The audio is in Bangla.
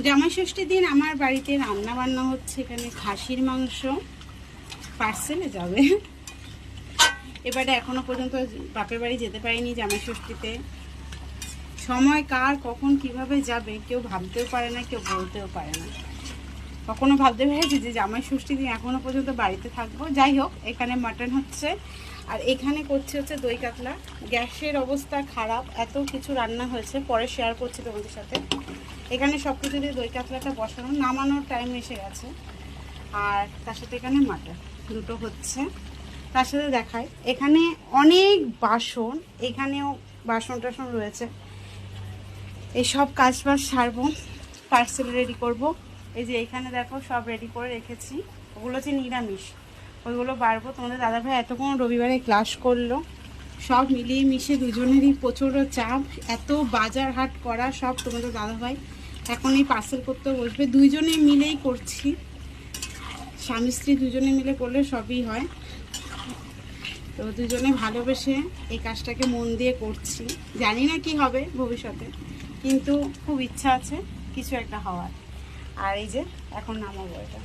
জামাই ষষ্ঠীর দিন আমার বাড়িতে রান্না বান্না হচ্ছে। এখানে খাসির মাংস পার্সেলে যাবে। এবারে এখনো পর্যন্ত বাপের বাড়ি যেতে পারিনি জামাই ষষ্ঠীতে। সময় কার কখন কিভাবে যাবে কেউ ভাবতেও পারে না, কেউ বলতেও পারে না। কখনো ভাবতে পেরেছি যে জামাই ষষ্ঠীর দিন এখনো পর্যন্ত বাড়িতে থাকবো। যাই হোক, এখানে মাটন হচ্ছে আর এখানে করছে দই কাতলা। গ্যাসের অবস্থা খারাপ, এত কিছু রান্না হয়েছে, পরে শেয়ার করছি তোমাদের সাথে। এখানে সব কিছু দিয়ে দই কাতলাটা বসানো, নামানোর টাইম এসে গেছে। আর তার সাথে এখানে মাটন দুটো হচ্ছে। তার সাথে দেখায় এখানে অনেক বাসন, এখানেও বাসন টাসন রয়েছে। এই সব কাজ বাজ সারবো, পার্সেল রেডি করব। এই যে এখানে দেখো সব রেডি করে রেখেছি, ওগুলো হচ্ছে নিরামিষ, ওইগুলো বাড়বো। তোমাদের দাদাভাই এতক্ষণ রবিবারে ক্লাস করলো, সব মিলিয়ে মিশে দুজনেরই প্রচুর চাপ, এত বাজার হাট করা সব। তোমাদের দাদাভাই এখন এই পার্সেল করতে বসবে, দুইজনে মিলেই করছি, স্বামী স্ত্রী দুজনে মিলে করলে সবই হয়। তো দুজনে ভালোবেসে এই কাজটাকে মন দিয়ে করছি। জানি না কি হবে ভবিষ্যতে, কিন্তু খুব ইচ্ছা আছে কিছু একটা হওয়ার। আর এই যে এখন নামাবো এটা।